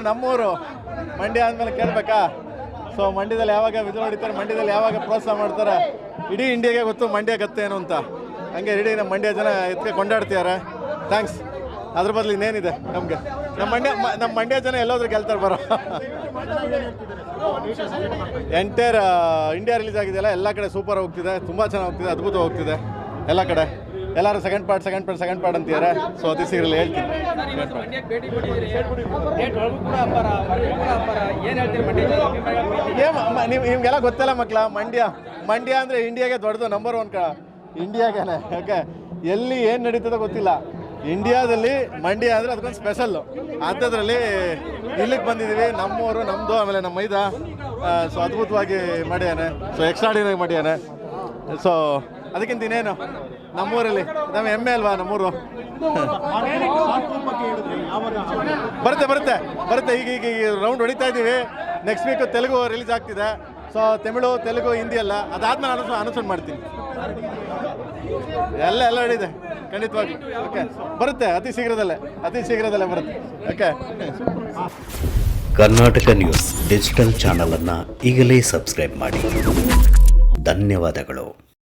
ನಮ್ಮೂರು ಮಂಡ್ಯ ಆದಮೇಲೆ ಕೇಳಬೇಕಾ? ಸೊ ಮಂಡ್ಯದಲ್ಲಿ ಯಾವಾಗ ವಿಜಯ ಹೊಡಿತಾರೆ, ಮಂಡ್ಯದಲ್ಲಿ ಯಾವಾಗ ಪ್ರೋತ್ಸಾಹ ಮಾಡ್ತಾರೆ, ಇಡೀ ಇಂಡಿಯಾಗೆ ಗೊತ್ತು ಮಂಡ್ಯ ಗತ್ತೆ ಏನು ಅಂತ. ಹಂಗೆ ಇಡೀ ನಮ್ಮ ಮಂಡ್ಯ ಜನ ಎತ್ಕೆ ಕೊಂಡಾಡ್ತಿದ್ದಾರೆ. ಥ್ಯಾಂಕ್ಸ್. ಅದ್ರ ಬದಲು ಇನ್ನೇನಿದೆ ನಮಗೆ? ನಮ್ಮ ಮಂಡ್ಯ ಜನ ಎಲ್ಲೋದ್ರೂ ಗೆಲ್ತಾರೆ ಬರೋ. ಎಂಟೈರ್ ಇಂಡಿಯಾ ರಿಲೀಸ್ ಆಗಿದೆಯಲ್ಲ, ಎಲ್ಲ ಕಡೆ ಸೂಪರ್ ಹೋಗ್ತಿದೆ, ತುಂಬ ಚೆನ್ನಾಗಿ ಹೋಗ್ತಿದೆ, ಅದ್ಭುತ ಹೋಗ್ತಿದೆ ಎಲ್ಲ ಕಡೆ. ಎಲ್ಲರೂ ಸೆಕೆಂಡ್ ಪಾರ್ಟ್ ಅಂತಿದ್ದಾರೆ. ಸೊ ಅತಿ ಶೀಘ್ರ ಹೇಳ್ತೀನಿ. ನಿಮ್ಗೆಲ್ಲ ಗೊತ್ತಲ್ಲ ಮಕ್ಕಳ, ಮಂಡ್ಯ ಅಂದರೆ ಇಂಡಿಯಾಗೆ ದೊಡ್ಡದು, ನಂಬರ್ 1 ಇಂಡಿಯಾಗೇನೆ. ಯಾಕೆ ಎಲ್ಲಿ ಏನು ನಡೀತದೋ ಗೊತ್ತಿಲ್ಲ. ಇಂಡಿಯಾದಲ್ಲಿ ಮಂಡ್ಯ ಅಂದರೆ ಅದಕ್ಕೊಂದು ಸ್ಪೆಷಲ್ಲು. ಅಂಥದ್ರಲ್ಲಿ ಇಲ್ಲಿಗೆ ಬಂದಿದ್ದೀವಿ. ನಮ್ಮೂರು ನಮ್ಮದು, ಆಮೇಲೆ ನಮ್ಮ ಮೈದ. ಸೊ ಅದ್ಭುತವಾಗಿ ಮಾಡ್ಯಾನೆ, ಸೊ ಎಕ್ಸ್ಟ್ರಾಡಿನರಿ ಮಾಡ್ಯಾನೆ. ಸೊ ಅದಕ್ಕಿಂತ ಇನ್ನೇನು, ನಮ್ಮೂರಲ್ಲಿ ನಮ್ಮ ಹೆಮ್ಮೆ ಅಲ್ವಾ ನಮ್ಮೂರು. ಬರುತ್ತೆ ಈಗ ರೌಂಡ್ ಹೊಡಿತಾ ಇದ್ದೀವಿ. ನೆಕ್ಸ್ಟ್ ವೀಕ್ ತೆಲುಗು ರಿಲೀಸ್ ಆಗ್ತಿದೆ. ಸೊ ತಮಿಳು, ತೆಲುಗು, ಹಿಂದಿ ಎಲ್ಲ ಅದಾದ್ಮೇಲೆ ಅನೌನ್ಸ್ ಮಾಡ್ತೀನಿ. ಎಲ್ಲ ಹಿಡಿದೆ ಖಂಡಿತವಾಗಿ. ಓಕೆ, ಬರುತ್ತೆ ಅತಿ ಶೀಘ್ರದಲ್ಲೇ ಬರುತ್ತೆ. Okay. Karnataka news digital channel ಅನ್ನು ಈಗಲೇ ಸಬ್ಸ್ಕ್ರೈಬ್ ಮಾಡಿ. ಧನ್ಯವಾದಗಳು.